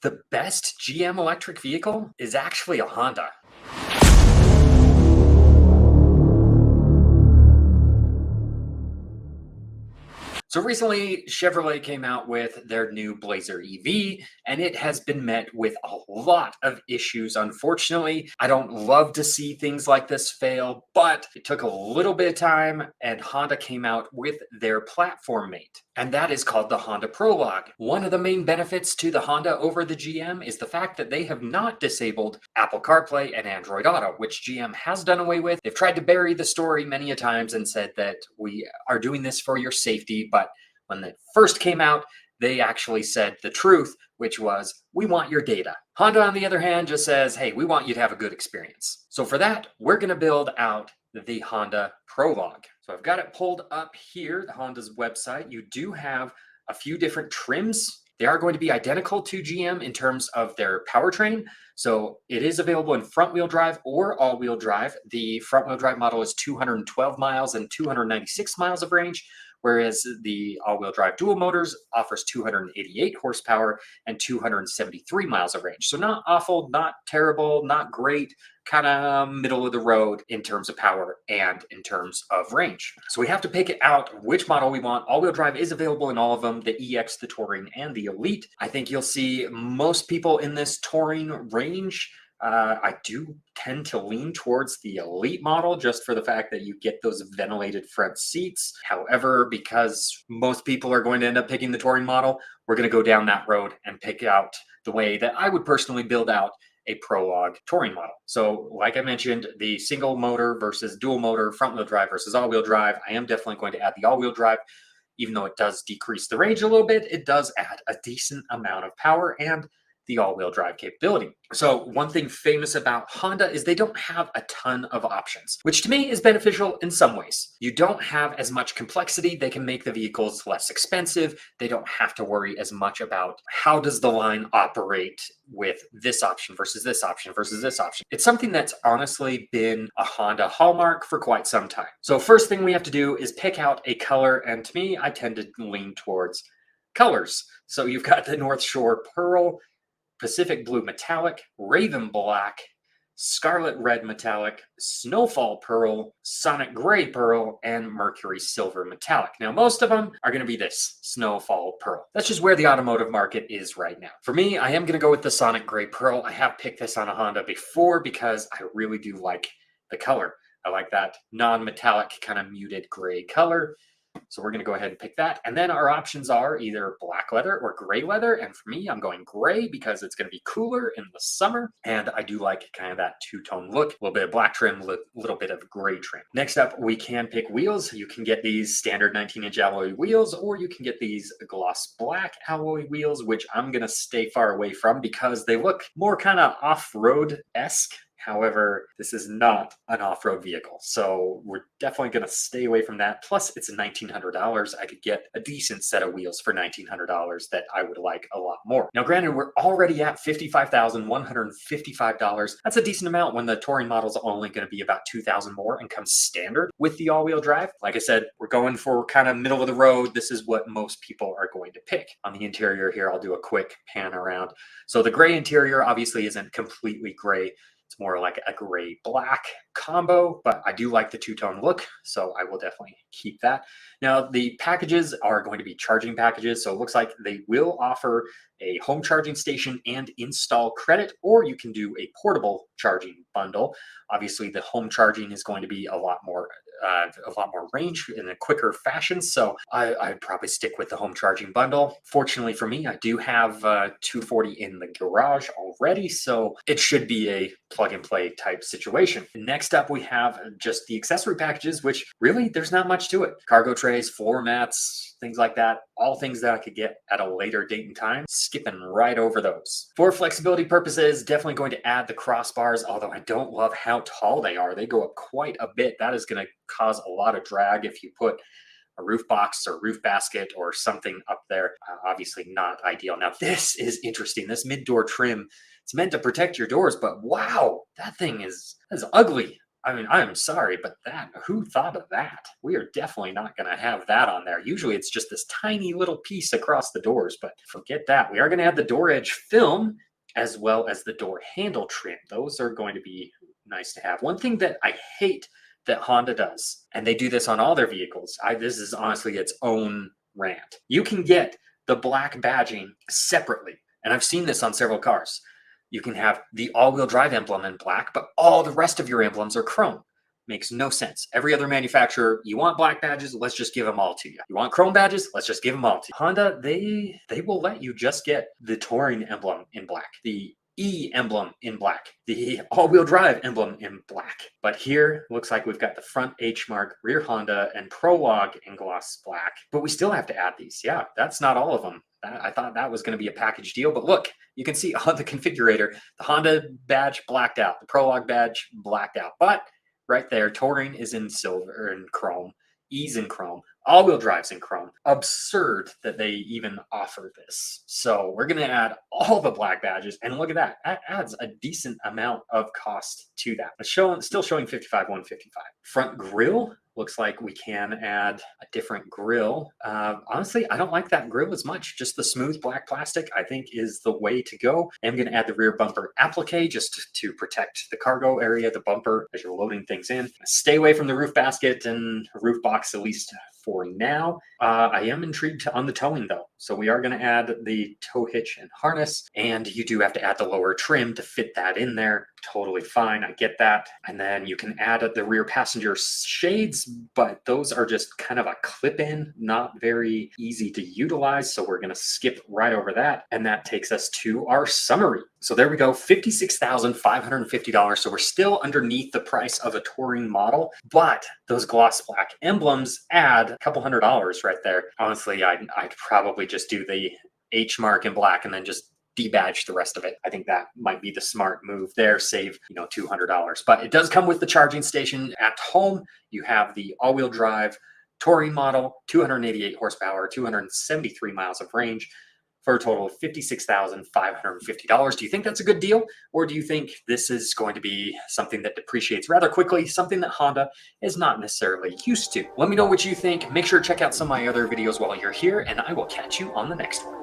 The best GM electric vehicle is actually a Honda. So recently, Chevrolet came out with their new Blazer EV, and it has been met with a lot of issues. Unfortunately, I don't love to see things like this fail, but it took a little bit of time, and Honda came out with their platform mate, and that is called the Honda Prologue. One of the main benefits to the Honda over the GM is the fact that they have not disabled Apple CarPlay and Android Auto, which GM has done away with. They've tried to bury the story many a times and said that we are doing this for your safety, but when it first came out, they actually said the truth, which was, we want your data. Honda, on the other hand, just says, hey, we want you to have a good experience. So for that, we're going to build out the Honda Prologue. So I've got it pulled up here, the Honda's website. You do have a few different trims. They are going to be identical to GM in terms of their powertrain. So it is available in front-wheel drive or all-wheel drive. The front-wheel drive model is 212 miles and 296 miles of range, whereas the all-wheel drive dual motors offers 288 horsepower and 273 miles of range. So not awful, not terrible, not great, kind of middle of the road in terms of power and in terms of range. So we have to pick it out which model we want. All-wheel drive is available in all of them, the EX, the Touring, and the Elite. I think you'll see most people in this Touring range. I do tend to lean towards the Elite model just for the fact that you get those ventilated front seats. However, because most people are going to end up picking the Touring model, we're going to go down that road and pick out the way that I would personally build out a Prologue Touring model. So like I mentioned, the single motor versus dual motor, front wheel drive versus all-wheel drive. I am definitely going to add the all-wheel drive. Even though it does decrease the range a little bit, it does add a decent amount of power and the all-wheel drive capability. So one thing famous about Honda is they don't have a ton of options, which to me is beneficial in some ways. You don't have as much complexity. They can make the vehicles less expensive. They don't have to worry as much about how does the line operate with this option versus this option versus this option. It's something that's honestly been a Honda hallmark for quite some time. So first thing we have to do is pick out a color, and to me, I tend to lean towards colors. So you've got the North Shore Pearl, Pacific Blue Metallic, Raven Black, Scarlet Red Metallic, Snowfall Pearl, Sonic Gray Pearl, and Mercury Silver Metallic. Now, most of them are going to be this Snowfall Pearl. That's just where the automotive market is right now. For me, I am going to go with the Sonic Gray Pearl. I have picked this on a Honda before because I really do like the color. I like that non-metallic kind of muted gray color. So we're going to go ahead and pick that. And then our options are either black leather or gray leather. And for me, I'm going gray because it's going to be cooler in the summer. And I do like kind of that two-tone look. A little bit of black trim, a little bit of gray trim. Next up, we can pick wheels. You can get these standard 19-inch alloy wheels, or you can get these gloss black alloy wheels, which I'm going to stay far away from because they look more kind of off-road-esque. However, this is not an off-road vehicle, so we're definitely going to stay away from that. Plus, it's $1,900. I could get a decent set of wheels for $1,900 that I would like a lot more. Now, granted, we're already at $55,155. That's a decent amount when the Touring model is only going to be about $2,000 more and comes standard with the all-wheel drive. Like I said, we're going for kind of middle of the road. This is what most people are going to pick. On the interior here, I'll do a quick pan around. So the gray interior obviously isn't completely gray. It's more like a gray-black combo, but I do like the two-tone look, so I will definitely keep that. Now, the packages are going to be charging packages, so it looks like they will offer a home charging station and install credit, or you can do a portable charging bundle. Obviously, the home charging is going to be a lot more range in a quicker fashion, so I'd probably stick with the home charging bundle. Fortunately for me, I do have 240 in the garage already, so it should be a plug-and-play type situation. Next up, we have just the accessory packages, which really there's not much to it. Cargo trays, floor mats, things like that, all things that I could get at a later date and time, skipping right over those. For flexibility purposes, definitely going to add the crossbars, although I don't love how tall they are. They go up quite a bit. That is going to cause a lot of drag if you put a roof box or roof basket or something up there. Obviously not ideal. Now, this is interesting. This mid-door trim, it's meant to protect your doors, but wow, that thing is ugly. I mean, I'm sorry, but who thought of that? We are definitely not going to have that on there. Usually it's just this tiny little piece across the doors, but forget that. We are going to add the door edge film as well as the door handle trim. Those are going to be nice to have. One thing that I hate that Honda does, and they do this on all their vehicles, this is honestly its own rant. You can get the black badging separately, and I've seen this on several cars. You can have the all-wheel drive emblem in black, but all the rest of your emblems are chrome. Makes no sense. Every other manufacturer, you want black badges, let's just give them all to you. You want chrome badges, let's just give them all to you. Honda, they will let you just get the Touring emblem in black, the E emblem in black, the all-wheel drive emblem in black. But here, looks like we've got the front H mark, rear Honda, and Prologue in gloss black. But we still have to add these. Yeah, that's not all of them. I thought that was going to be a package deal, but look, you can see on the configurator, the Honda badge blacked out, the Prologue badge blacked out. But right there, Touring is in silver and chrome, E's in chrome, all-wheel drive's in chrome. Absurd that they even offer this. So we're going to add all the black badges, and look at that. That adds a decent amount of cost to that. It's still showing 55,155. Front grille. Looks like we can add a different grille. Honestly, I don't like that grille as much. Just the smooth black plastic, I think, is the way to go. I'm going to add the rear bumper applique just to protect the cargo area, the bumper, as you're loading things in. Stay away from the roof basket and roof box, at least for now. I am intrigued on the towing, though. So we are going to add the tow hitch and harness, and you do have to add the lower trim to fit that in there. Totally fine. I get that. And then you can add the rear passenger shades, but those are just kind of a clip-in, not very easy to utilize. So we're going to skip right over that. And that takes us to our summary. So there we go, $56,550. So we're still underneath the price of a Touring model, but those gloss black emblems add a couple $100 right there. Honestly, I'd probably just do the H mark in black and then just debadge the rest of it. I think that might be the smart move there, save, $200. But it does come with the charging station at home. You have the all-wheel drive Touring model, 288 horsepower, 273 miles of range, for a total of $56,550. Do you think that's a good deal? Or do you think this is going to be something that depreciates rather quickly, something that Honda is not necessarily used to? Let me know what you think. Make sure to check out some of my other videos while you're here, and I will catch you on the next one.